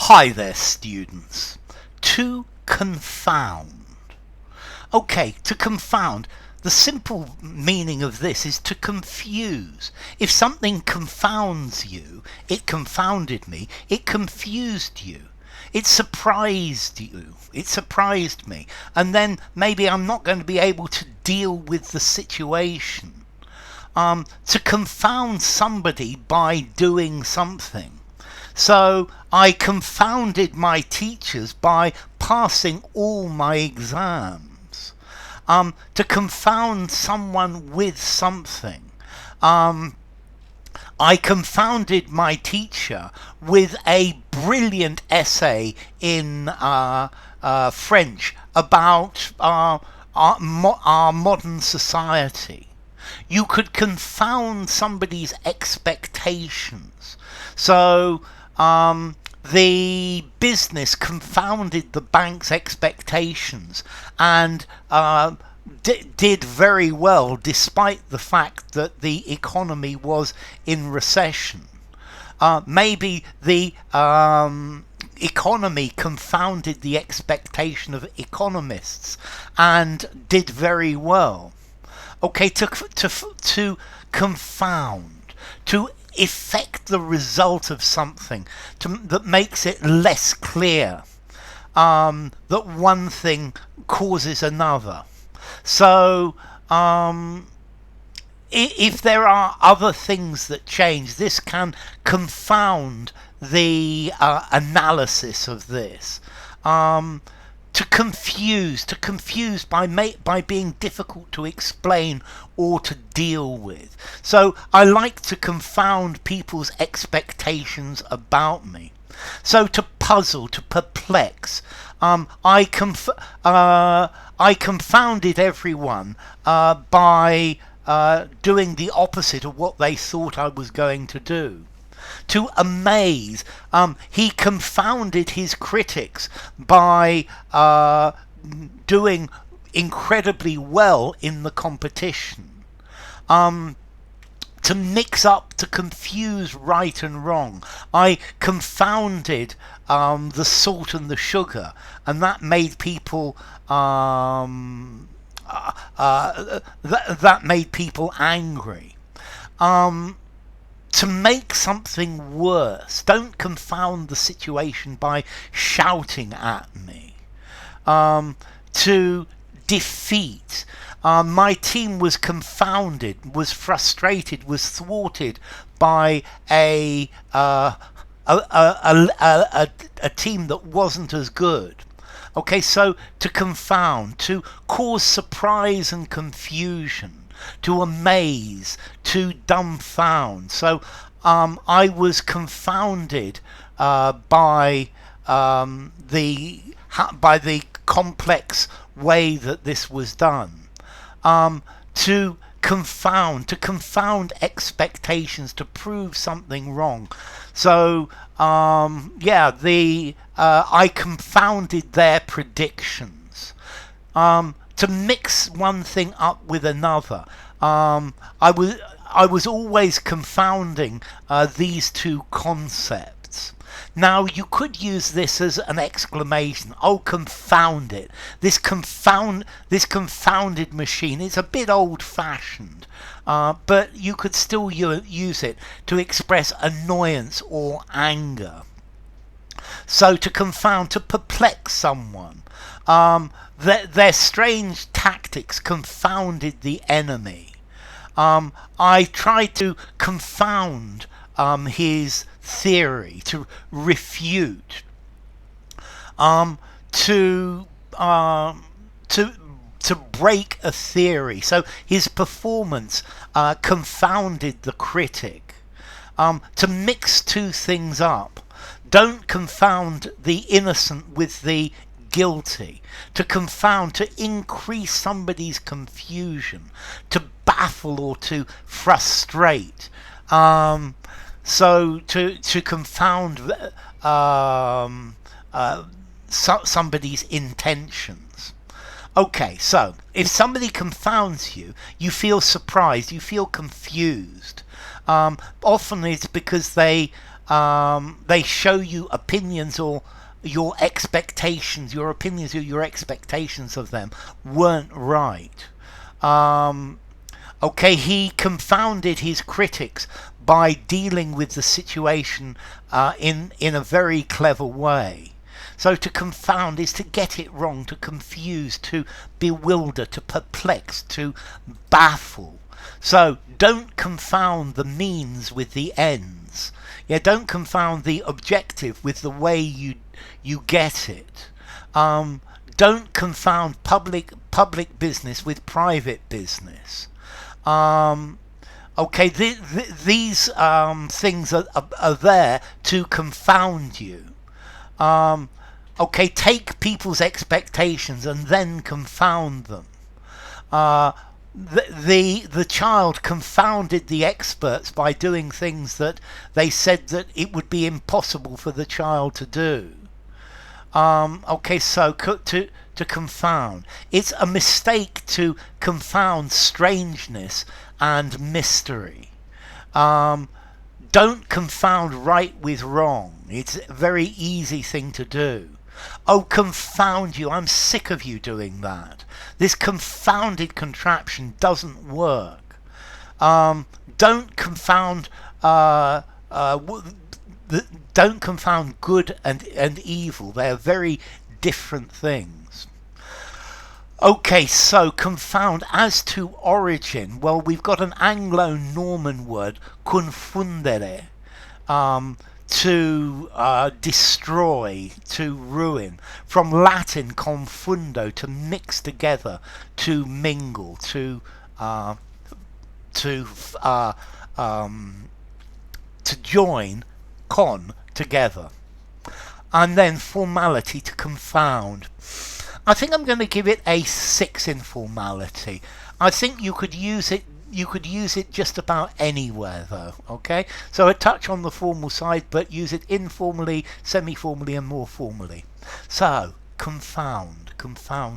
Hi there, students. To confound. Okay, to confound. The simple meaning of this is to confuse. If something confounds you, it confounded me, it confused you. It surprised you. It surprised me. And then maybe I'm not going to be able to deal with the situation. To confound somebody by doing something. So I confounded my teachers by passing all my exams. To confound someone with something. I confounded my teacher with a brilliant essay in French about our modern society. You could confound somebody's expectations. So the business confounded the bank's expectations and did very well despite the fact that the economy was in recession. Maybe the economy confounded the expectation of economists and did very well. Okay, to confound, to effect the result of something that makes it less clear that one thing causes another. So if there are other things that change, this can confound the analysis of this. To confuse by being difficult to explain or to deal with. So I like to confound people's expectations about me. So to puzzle, to perplex. I confounded everyone by doing the opposite of what they thought I was going to do. To amaze, he confounded his critics by doing incredibly well in the competition. To mix up, to confuse right and wrong. I confounded the salt and the sugar, and that made people that made people angry. To make something worse, don't confound the situation by shouting at me. To defeat, my team was confounded, was frustrated, was thwarted by a team that wasn't as good. Okay, so to confound, to cause surprise and confusion. To amaze, to dumbfound. So I was confounded by the complex way that this was done. To confound expectations, to prove something wrong. So I confounded their predictions. To mix one thing up with another. I was always confounding these two concepts. Now you could use this as an exclamation. Oh, confound it! This confounded machine is a bit old-fashioned, but you could still use it to express annoyance or anger. So to confound, to perplex someone. Their strange tactics confounded the enemy. I tried to confound his theory, to refute, to break a theory. So his performance confounded the critic. To mix two things up. Don't confound the innocent with the guilty. To confound, to increase somebody's confusion, to baffle or to frustrate. So to confound somebody's intentions. Okay, so if somebody confounds you, you feel surprised, you feel confused. Often it's because they They show you opinions or your expectations, your opinions or your expectations of them weren't right. Okay, he confounded his critics by dealing with the situation in a very clever way. So to confound is to get it wrong, to confuse, to bewilder, to perplex, to baffle. So don't confound the means with the ends. Yeah, don't confound the objective with the way you get it. Don't confound public business with private business. Okay, these things are there to confound you. Okay, take people's expectations and then confound them. The child confounded the experts by doing things that they said that it would be impossible for the child to do. Okay, so to confound. It's a mistake to confound strangeness and mystery. Don't confound right with wrong. It's a very easy thing to do. Oh, confound you, I'm sick of you doing that. This confounded contraption doesn't work. Don't confound don't confound good and evil. They are very different things. Okay, so confound. As to origin, well, we've got an Anglo-Norman word, confundere, to destroy, to ruin. From Latin confundo, to mix together, to mingle, to join, con, together. And then formality, to confound. I think I'm going to give it a 6 in formality. I think you could use it just about anywhere though, okay? So a touch on the formal side, but use it informally, semi-formally and more formally. So, confound.